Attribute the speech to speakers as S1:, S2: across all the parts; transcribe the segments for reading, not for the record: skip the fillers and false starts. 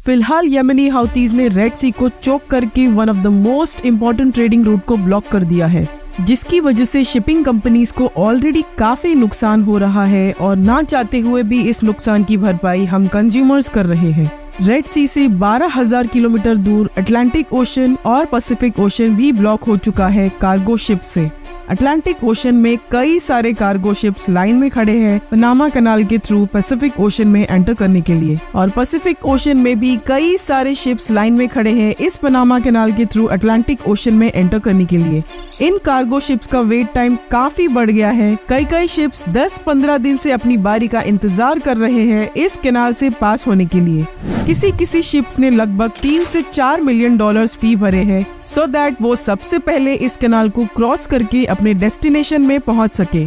S1: फिलहाल यमनी हाउतीज ने रेड सी को चोक करके one of the most important trading route को ब्लॉक कर दिया है, जिसकी वजह से शिपिंग कंपनीज को ऑलरेडी काफी नुकसान हो रहा है और ना चाहते हुए भी इस नुकसान की भरपाई हम कंज्यूमर्स कर रहे हैं। रेड सी से 12,000 किलोमीटर दूर अटलांटिक ओशन और पैसिफिक ओशन भी ब्लॉक हो चुका है कार्गो शिप से। अटलांटिक ओशन में कई सारे कार्गो शिप्स लाइन में खड़े हैं पनामा कनाल के थ्रू पैसिफिक ओशन में एंटर करने के लिए, और पैसिफिक ओशन में भी कई सारे शिप्स लाइन में खड़े हैं इस पनामा कनाल के थ्रू अटलांटिक ओशन में एंटर करने के लिए। इन कार्गो शिप्स का वेट टाइम काफी बढ़ गया है। कई शिप्स 10-15 दिन से अपनी बारी का इंतजार कर रहे हैं इस कैनाल से पास होने के लिए। किसी शिप्स ने लगभग 3 से 4 मिलियन डॉलर्स फी भरे हैं सो दैट वो सबसे पहले इस कैनाल को क्रॉस करके अपने डेस्टिनेशन में पहुंच सके।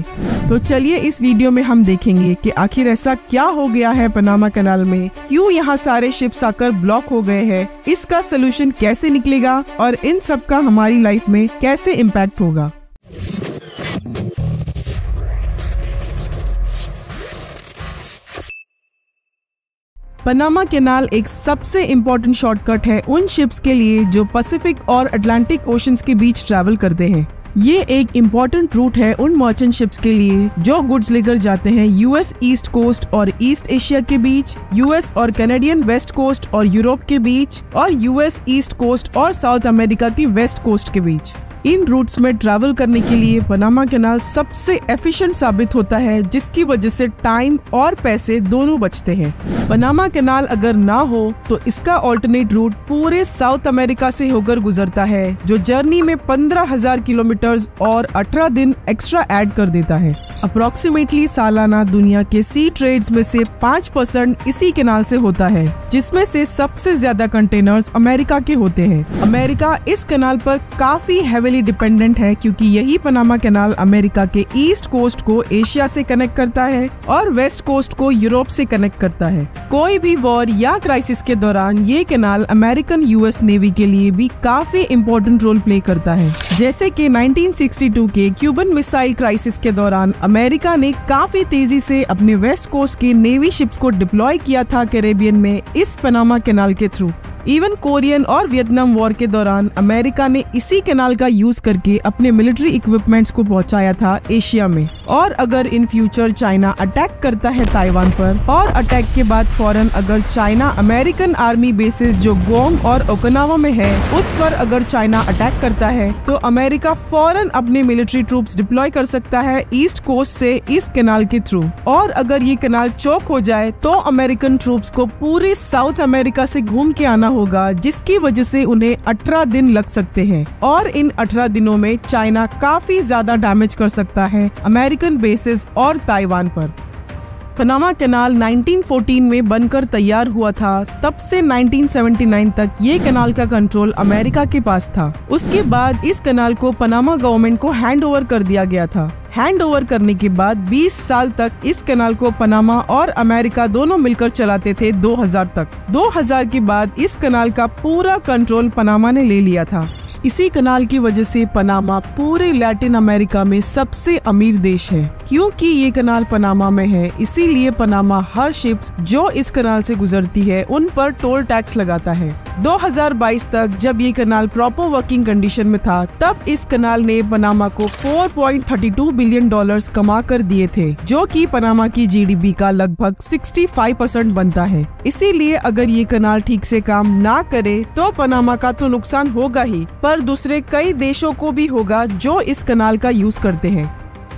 S1: तो चलिए इस वीडियो में हम देखेंगे कि आखिर ऐसा क्या हो गया है पनामा कैनाल में, क्यों यहाँ सारे शिप्स आकर ब्लॉक हो गए हैं, इसका सोल्यूशन कैसे निकलेगा और इन सब का हमारी लाइफ में कैसे इम्पैक्ट होगा। पनामा कैनाल एक सबसे इम्पोर्टेंट शॉर्टकट है उन शिप्स के लिए जो पैसिफिक और अटलांटिक ओशंस के बीच ट्रैवल करते हैं। ये एक इम्पोर्टेंट रूट है उन मर्चेंट शिप्स के लिए जो गुड्स लेकर जाते हैं यूएस ईस्ट कोस्ट और ईस्ट एशिया के बीच, यूएस और कैनेडियन वेस्ट कोस्ट और यूरोप के बीच, और यूएस ईस्ट कोस्ट और साउथ अमेरिका की वेस्ट कोस्ट के बीच। इन रूट्स में ट्रैवल करने के लिए पनामा कैनाल सबसे एफिशिएंट साबित होता है, जिसकी वजह से टाइम और पैसे दोनों बचते हैं। पनामा कैनाल अगर ना हो तो इसका ऑल्टरनेट रूट पूरे साउथ अमेरिका से होकर गुजरता है, जो जर्नी में 15,000 किलोमीटर और 18 दिन एक्स्ट्रा ऐड कर देता है। अप्रोक्सीमेटली सालाना दुनिया के सी ट्रेड्स में से 5% इसी कैनाल से होता है, जिसमें से सबसे ज्यादा कंटेनर्स अमेरिका के होते हैं। अमेरिका इस कैनाल पर काफी हेवीली डिपेंडेंट है, क्योंकि यही पनामा कैनाल अमेरिका के ईस्ट कोस्ट को एशिया से कनेक्ट करता है और वेस्ट कोस्ट को यूरोप से कनेक्ट करता है। कोई भी वॉर या क्राइसिस के दौरान ये कैनाल अमेरिकन यूएस नेवी के लिए भी काफी इम्पोर्टेंट रोल प्ले करता है। जैसे कि 1962 के क्यूबन मिसाइल क्राइसिस के दौरान अमेरिका ने काफी तेजी से अपने वेस्ट कोस्ट के नेवी शिप्स को डिप्लॉय किया था कैरेबियन में इस पनामा कैनाल के थ्रू। इवन कोरियन और वियतनाम वॉर के दौरान अमेरिका ने इसी कैनाल का यूज करके अपने मिलिट्री इक्विपमेंट्स को पहुंचाया था एशिया में। और अगर इन फ्यूचर चाइना अटैक करता है ताइवान पर, और अटैक के बाद फौरन अगर चाइना अमेरिकन आर्मी बेसिस जो गुआम और ओकिनावा में है उस पर अगर चाइना अटैक करता है, तो अमेरिका फौरन अपने मिलिट्री ट्रूप्स डिप्लॉय कर सकता है ईस्ट कोस्ट से इस कैनाल के थ्रू। और अगर ये कैनाल चौक हो जाए तो अमेरिकन ट्रूप्स को पूरे साउथ अमेरिका से घूम के आना होगा, जिसकी वजह से उन्हें 18 दिन लग सकते हैं, और इन 18 दिनों में चाइना काफी ज्यादा डैमेज कर सकता है अमेरिकन बेसिस और ताइवान पर। पनामा कैनाल 1914 में बनकर तैयार हुआ था, तब से 1979 तक ये कैनाल का कंट्रोल अमेरिका के पास था। उसके बाद इस कैनाल को पनामा गवर्नमेंट को हैंड ओवर कर दिया गया था। हैंड ओवर करने के बाद 20 साल तक इस कैनाल को पनामा और अमेरिका दोनों मिलकर चलाते थे 2000 तक। 2000 के बाद इस कैनाल का पूरा कंट्रोल पनामा ने ले लिया था। इसी कैनाल की वजह से पनामा पूरे लैटिन अमेरिका में सबसे अमीर देश है। क्योंकि ये कैनाल पनामा में है, इसीलिए पनामा हर शिप्स जो इस कैनाल से गुजरती है उन पर टोल टैक्स लगाता है। 2022 तक जब ये कैनाल प्रॉपर वर्किंग कंडीशन में था, तब इस कैनाल ने पनामा को 4.32 बिलियन डॉलर्स कमा कर दिए थे, जो कि पनामा की जीडीपी का लगभग 65% बनता है। इसीलिए अगर ये कैनाल ठीक से काम ना करे तो पनामा का तो नुकसान होगा ही, पर दूसरे कई देशों को भी होगा जो इस कैनाल का यूज करते हैं।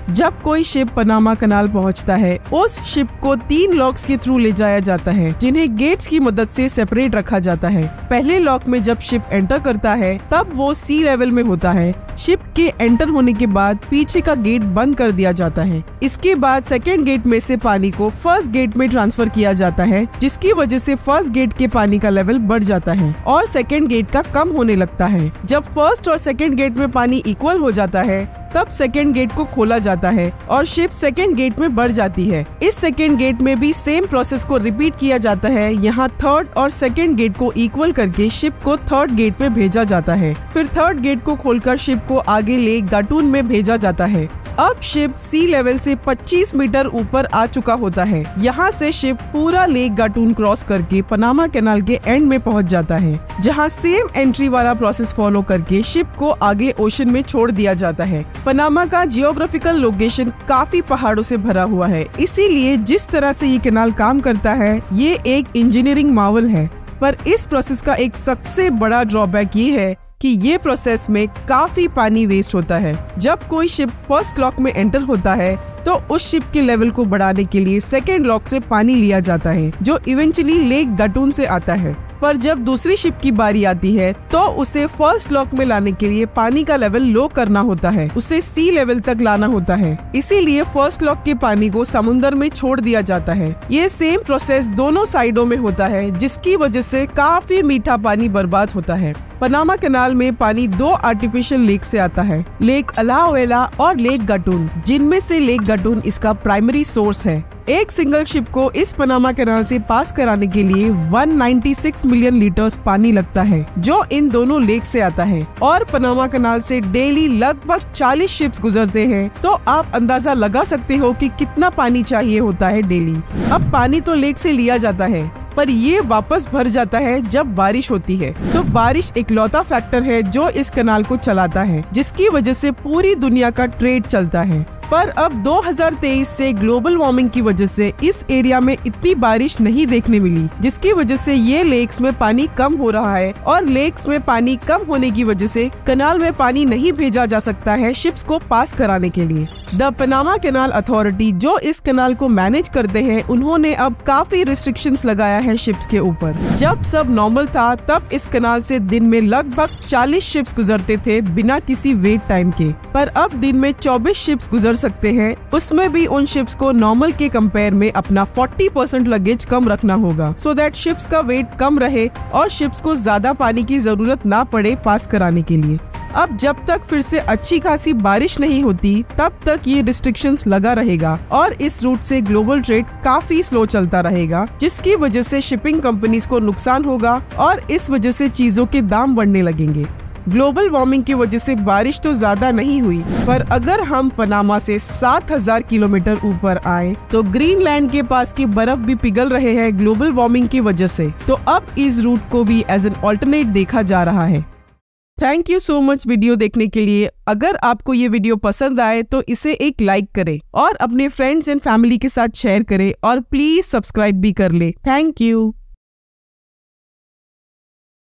S1: जब कोई शिप पनामा कैनाल पहुंचता है, उस शिप को 3 लॉक्स के थ्रू ले जाया जाता है, जिन्हें गेट्स की मदद से सेपरेट रखा जाता है। पहले लॉक में जब शिप एंटर करता है तब वो सी लेवल में होता है। शिप के एंटर होने के बाद पीछे का गेट बंद कर दिया जाता है। इसके बाद सेकेंड गेट में से पानी को फर्स्ट गेट में ट्रांसफर किया जाता है, जिसकी वजह से फर्स्ट गेट के पानी का लेवल बढ़ जाता है और सेकेंड गेट का कम होने लगता है। जब फर्स्ट और सेकेंड गेट में पानी इक्वल हो जाता है, तब सेकेंड गेट को खोला जाता है और शिप सेकेंड गेट में बढ़ जाती है। इस सेकेंड गेट में भी सेम प्रोसेस को रिपीट किया जाता है। यहाँ थर्ड और सेकेंड गेट को इक्वल करके शिप को थर्ड गेट में भेजा जाता है। फिर थर्ड गेट को खोलकर शिप को आगे ले गाटून में भेजा जाता है। अब शिप सी लेवल से 25 मीटर ऊपर आ चुका होता है। यहाँ से शिप पूरा लेक गाटून क्रॉस करके पनामा कैनाल के एंड में पहुँच जाता है, जहाँ सेम एंट्री वाला प्रोसेस फॉलो करके शिप को आगे ओशन में छोड़ दिया जाता है। पनामा का जियोग्राफिकल लोकेशन काफी पहाड़ों से भरा हुआ है, इसीलिए जिस तरह से ये कैनाल काम करता है ये एक इंजीनियरिंग मार्वल है। पर इस प्रोसेस का एक सबसे बड़ा ड्रॉबैक ये है कि ये प्रोसेस में काफी पानी वेस्ट होता है। जब कोई शिप फर्स्ट लॉक में एंटर होता है तो उस शिप के लेवल को बढ़ाने के लिए सेकेंड लॉक से पानी लिया जाता है, जो इवेंचुअली लेक गाटून से आता है। पर जब दूसरी शिप की बारी आती है तो उसे फर्स्ट लॉक में लाने के लिए पानी का लेवल लो करना होता है, उसे सी लेवल तक लाना होता है। इसीलिए फर्स्ट लॉक के पानी को समुद्र में छोड़ दिया जाता है। ये सेम प्रोसेस दोनों साइडों में होता है, जिसकी वजह से काफी मीठा पानी बर्बाद होता है। पनामा कैनाल में पानी दो आर्टिफिशियल लेक से आता है, लेक अलावेला और लेक गाटून, जिनमें से लेक गाटून इसका प्राइमरी सोर्स है। एक सिंगल शिप को इस पनामा कैनाल से पास कराने के लिए 196 मिलियन लीटर्स पानी लगता है, जो इन दोनों लेक से आता है। और पनामा कैनाल से डेली लगभग 40 शिप्स गुजरते हैं, तो आप अंदाजा लगा सकते हो कि कितना पानी चाहिए होता है डेली। अब पानी तो लेक से लिया जाता है, पर ये वापस भर जाता है जब बारिश होती है। तो बारिश इकलौता फैक्टर है जो इस कैनाल को चलाता है, जिसकी वजह से पूरी दुनिया का ट्रेड चलता है। पर अब 2023 से ग्लोबल वार्मिंग की वजह से इस एरिया में इतनी बारिश नहीं देखने मिली, जिसकी वजह से ये लेक्स में पानी कम हो रहा है। और लेक्स में पानी कम होने की वजह से कैनाल में पानी नहीं भेजा जा सकता है शिप्स को पास कराने के लिए। द पनामा कैनाल अथॉरिटी, जो इस कैनाल को मैनेज करते हैं, उन्होंने अब काफी रिस्ट्रिक्शंस लगाया है शिप्स के ऊपर। जब सब नॉर्मल था तब इस कैनाल से दिन में लगभग 40 शिप्स गुजरते थे बिना किसी वेट टाइम के, पर अब दिन में 24 शिप्स गुजर सकते हैं। उसमें भी उन शिप्स को नॉर्मल के कंपेयर में अपना 40% लगेज कम रखना होगा, सो दैट शिप्स का वेट कम रहे और शिप्स को ज्यादा पानी की जरूरत ना पड़े पास कराने के लिए। अब जब तक फिर से अच्छी खासी बारिश नहीं होती तब तक ये रिस्ट्रिक्शंस लगा रहेगा और इस रूट से ग्लोबल ट्रेड काफी स्लो चलता रहेगा, जिसकी वजह से शिपिंग कंपनीज को नुकसान होगा और इस वजह से चीजों के दाम बढ़ने लगेंगे। ग्लोबल वार्मिंग की वजह से बारिश तो ज्यादा नहीं हुई, पर अगर हम पनामा से 7000 किलोमीटर ऊपर आए तो ग्रीनलैंड के पास की बर्फ भी पिघल रहे हैं ग्लोबल वार्मिंग की वजह से। तो अब इस रूट को भी एज एन ऑल्टरनेट देखा जा रहा है। Thank you so much video देखने के लिए। अगर आपको ये वीडियो पसंद आए तो इसे एक लाइक करें और अपने फ्रेंड्स एंड फैमिली के साथ शेयर करें और प्लीज सब्सक्राइब भी कर ले। Thank you.